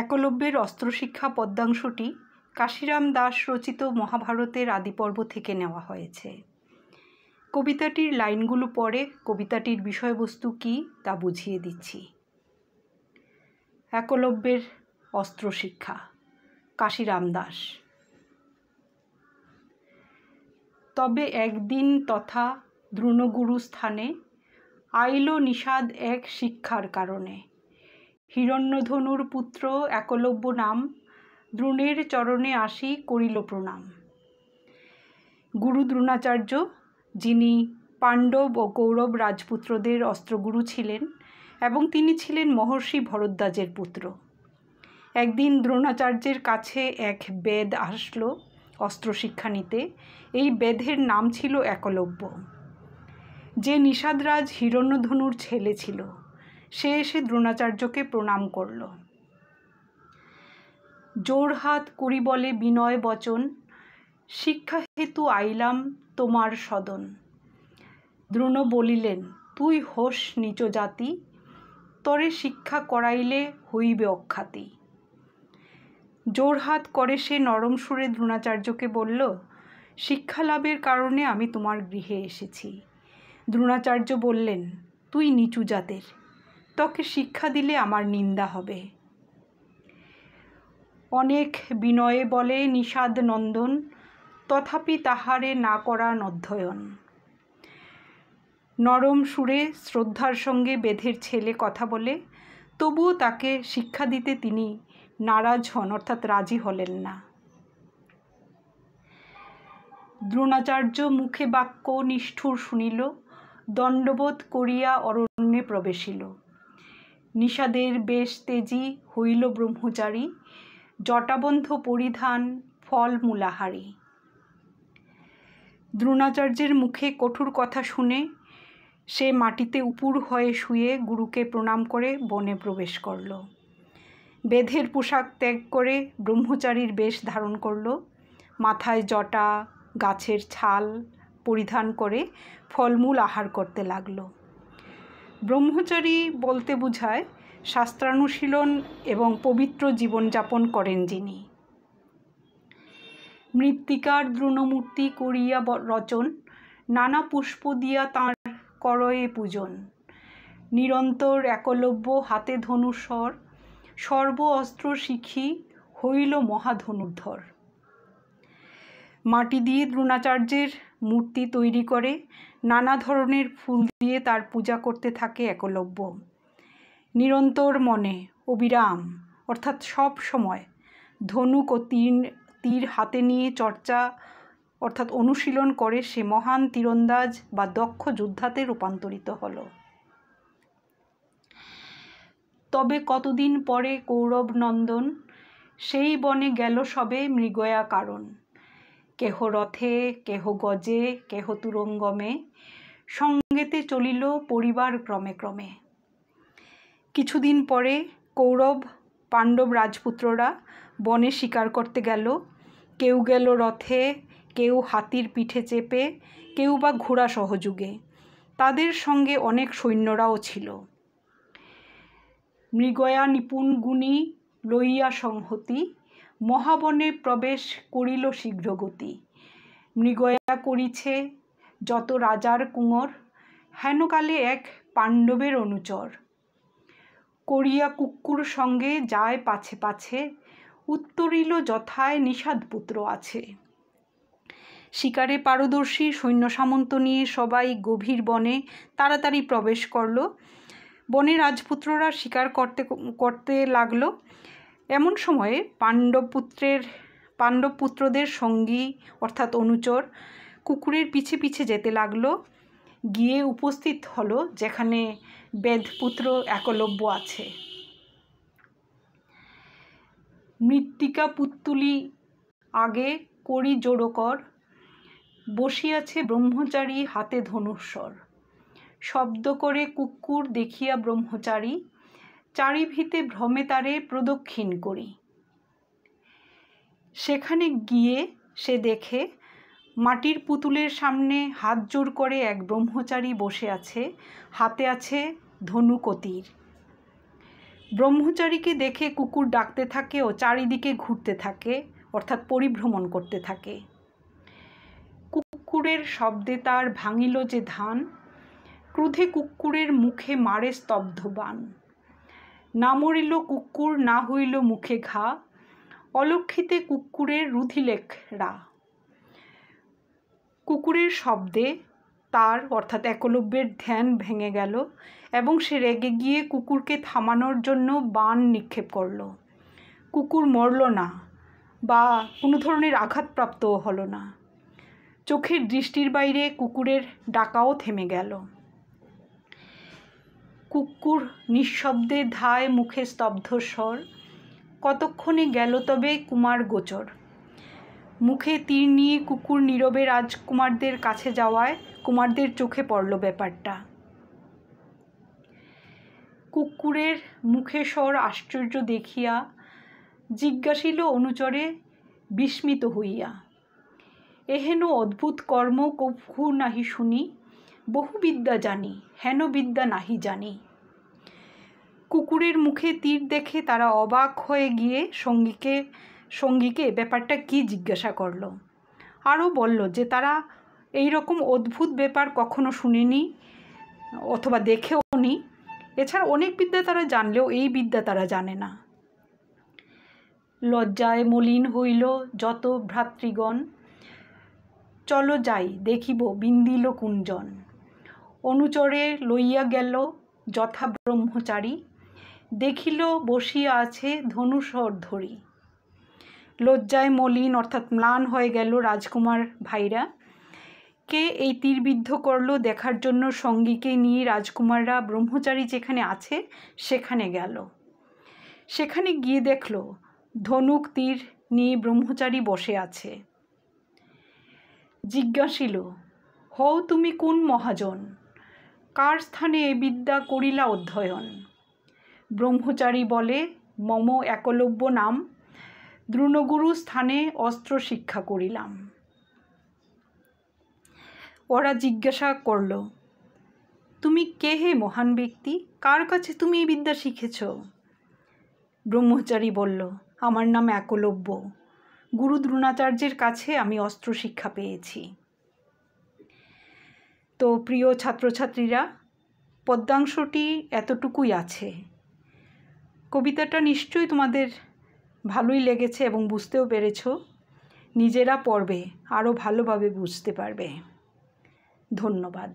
একলব্যের অস্ত্রশিক্ষা পদ্যাংশটি কাশিরাম দাস রচিত মহাভারতের আদিপর্ব থেকে নেওয়া হয়েছে। কবিতাটির লাইনগুলো পড়ে কবিতাটির বিষয়বস্তু কী তা বুঝিয়ে দিচ্ছি। একলব্যের অস্ত্রশিক্ষা, কাশিরাম দাস। তবে একদিন তথা দ্রোণগুরু স্থানে আইল নিষাদ এক শিক্ষার কারণে। হিরণ্যধনুর পুত্র একলব্য নাম, দ্রোণের চরণে আসি করিল প্রণাম। গুরু দ্রোণাচার্য, যিনি পাণ্ডব ও কৌরব রাজপুত্রদের অস্ত্রগুরু ছিলেন এবং তিনি ছিলেন মহর্ষি ভরদ্বাজের পুত্র। একদিন দ্রোণাচার্যের কাছে এক বেদ আসলো অস্ত্রশিক্ষা নিতে। এই বেদের নাম ছিল একলব্য, যে নিষাদরাজ হিরণ্যধনুর ছেলে ছিল। সে এসে দ্রোণাচার্যকে প্রণাম করল। জোড়হাত করি বলে বিনয় বচন, শিক্ষা হেতু আইলাম তোমার সদন। দ্রোণ বলিলেন, তুই হোস নীচ জাতি, তরে শিক্ষা করাইলে হইবে অখ্যাতি। জোড়হাত করে সে নরম সুরে দ্রোণাচার্যকে বলল, শিক্ষা লাভের কারণে আমি তোমার গৃহে এসেছি। দ্রোণাচার্য বললেন, তুই নিচু জাতের, তোকে শিক্ষা দিলে আমার নিন্দা হবে। অনেক বিনয়ে বলে নিষাদ নন্দন, তথাপি তাহারে না করান অধ্যয়ন। নরম সুরে শ্রদ্ধার সঙ্গে বেদের ছেলে কথা বলে, তবুও তাকে শিক্ষা দিতে তিনি নারাজ হন, অর্থাৎ রাজি হলেন না। দ্রোণাচার্য মুখে বাক্য নিষ্ঠুর শুনিল, দণ্ডবোধ করিয়া অরণ্যে প্রবেশিল। নিষাদের বেশ তেজি হইল ব্রহ্মচারী, জটাবন্ধ পরিধান ফল মূলাহারী। দ্রোণাচার্যের মুখে কঠোর কথা শুনে সে মাটিতে উপুর হয়ে শুয়ে গুরুকে প্রণাম করে বনে প্রবেশ করল। বেদের পোশাক ত্যাগ করে ব্রহ্মচারীর বেশ ধারণ করল। মাথায় জটা, গাছের ছাল পরিধান করে ফলমূল আহার করতে লাগল। ব্রহ্মচারী বলতে বোঝায় শাস্ত্রানুশীলন এবং পবিত্র জীবনযাপন করেন যিনি। মৃত্তিকার দ্রোণমূর্তি করিয়া রচন, নানা পুষ্প দিয়া তাঁর করয়ে পূজন। নিরন্তর একলব্য হাতে ধনুস্বর, সর্ব অস্ত্র শিখি হইল মহাধনুর্ধর। মাটি দিয়ে দ্রোণাচার্যের মূর্তি তৈরি করে নানা ধরনের ফুল দিয়ে তার পূজা করতে থাকে একলব্য। নিরন্তর মনে অবিরাম, অর্থাৎ সব সময় ধনুক ও তীর হাতে নিয়ে চর্চা অর্থাৎ অনুশীলন করে সে মহান তীরন্দাজ বা দক্ষ যোদ্ধাতে রূপান্তরিত হল। তবে কতদিন পরে কৌরব নন্দন, সেই বনে গেল সবে মৃগয়া কারণ। কেহ রথে, কেহ গজে, কেহ তুরঙ্গমে, সঙ্গেতে চলিল পরিবার ক্রমে ক্রমে। কিছুদিন পরে কৌরব পাণ্ডব রাজপুত্ররা বনে শিকার করতে গেল। কেউ গেল রথে, কেউ হাতির পিঠে চেপে, কেউ বা ঘোড়া সহযোগে। তাদের সঙ্গে অনেক সৈন্যরাও ছিল। মৃগয়া নিপুণ গুণী লইয়া সংহতি, মহাবনে প্রবেশ করিল শীঘ্রগতি। মৃগয়া করিছে যত রাজার কুঁওর, হেনকালে এক পাণ্ডবের অনুচর। করিয়া কুক্কুর সঙ্গে যায় পাছে পাছে, উত্তরিল যথায় নিষাদপুত্র আছে। শিকারে পারদর্শী সৈন্য সামন্ত নিয়ে সবাই গভীর বনে তাড়াতাড়ি প্রবেশ করল। বনে রাজপুত্ররা শিকার করতে লাগলো। এমন সময়ে পাণ্ডব পুত্রদের সঙ্গী অর্থাৎ অনুচর কুকুরের পিছে পিছে যেতে লাগলো। গিয়ে উপস্থিত হলো যেখানে বেদপুত্র একলব্য আছে। মৃত্তিকা পুত্তুলি আগে করি জোড়কর, বসিয়াছে ব্রহ্মচারী হাতে ধনুস্বর। শব্দ করে কুকুর দেখিয়া ব্রহ্মচারী, চারিভিতে ভ্রমে তারে প্রদক্ষিণ করি। সেখানে গিয়ে সে দেখে মাটির পুতুলের সামনে হাত জোড় করে এক ব্রহ্মচারী বসে আছে, হাতে আছে ধনুক ও তীর। ব্রহ্মচারীকে দেখে কুকুর ডাকতে থাকে ও চারিদিকে ঘুরতে থাকে, অর্থাৎ পরিভ্রমণ করতে থাকে। কুকুরের শব্দে তার ভাঙিল যে ধান, ক্রোধে কুকুরের মুখে মারে স্তব্ধ বান। না মরিল কুকুর, না হইল মুখে ঘা, অলক্ষিতে কুকুরের রুধিলেখ রা। কুকুরের শব্দে তার অর্থাৎ একলব্যের ধ্যান ভেঙে গেল এবং সে রেগে গিয়ে কুকুরকে থামানোর জন্য বাণ নিক্ষেপ করল। কুকুর মরল না বা কোনো ধরনের আঘাতপ্রাপ্তও হলো না। চোখের দৃষ্টির বাইরে কুকুরের ডাকাও থেমে গেল। কুকুর নিঃশব্দে ধায়, মুখে স্তব্ধ স্বর। কতক্ষণে গেল তবে কুমার গোচর। মুখে তীর নিয়ে কুকুর নীরবে রাজকুমারদের কাছে যাওয়ায় কুমারদের চোখে পড়ল ব্যাপারটা। কুকুরের মুখে স্বর আশ্চর্য দেখিয়া জিজ্ঞাসিল অনুচরে বিস্মিত হইয়া, এহেন অদ্ভুত কর্ম কভু নাহি শুনি, বহু বিদ্যা জানি, হেন বিদ্যা নাহি জানি। কুকুরের মুখে তীর দেখে তারা অবাক হয়ে গিয়ে সঙ্গীকে ব্যাপারটা কি জিজ্ঞাসা করল। আরও বলল যে তারা এই রকম অদ্ভুত ব্যাপার কখনো শুনেনি অথবা দেখেও নি। এছাড়া অনেক বিদ্যা তারা জানলেও এই বিদ্যা তারা জানে না। লজ্জায় মলিন হইল যত ভ্রাতৃগণ, চলো যাই দেখিব বিন্দিল কুঞ্জন। অনুচরে লইয়া গেল যথা ব্রহ্মচারী, দেখিল বসিয়া আছে ধনুষর ধরি। লজ্জায় মলিন অর্থাৎ ম্লান হয়ে গেল রাজকুমার ভাইরা। কে এই তীরবিদ্ধ করলো দেখার জন্য সঙ্গীকে নিয়ে রাজকুমাররা ব্রহ্মচারী যেখানে আছে সেখানে গেল। সেখানে গিয়ে দেখল ধনুক তীর নিয়ে ব্রহ্মচারী বসে আছে। জিজ্ঞাসিল, হও তুমি কোন মহাজন, কার স্থানে এ বিদ্যা করিলা অধ্যয়ন? ব্রহ্মচারী বলে, মম একলব্য নাম, দ্রোণগুরু স্থানে অস্ত্র শিক্ষা করিলাম। ওরা জিজ্ঞাসা করল, তুমি কে হে মহান ব্যক্তি, কার কাছে তুমি এই বিদ্যা শিখেছ? ব্রহ্মচারী বলল, আমার নাম একলব্য, গুরু দ্রোণাচার্যের কাছে আমি অস্ত্র শিক্ষা পেয়েছি। তো প্রিয় ছাত্রছাত্রীরা, পদ্যাংশটি এতটুকুই আছে। কবিতাটা নিশ্চয়ই তোমাদের ভালোই লেগেছে এবং বুঝতেও পেরেছ। নিজেরা পড়বে, আরও ভালোভাবে বুঝতে পারবে। ধন্যবাদ।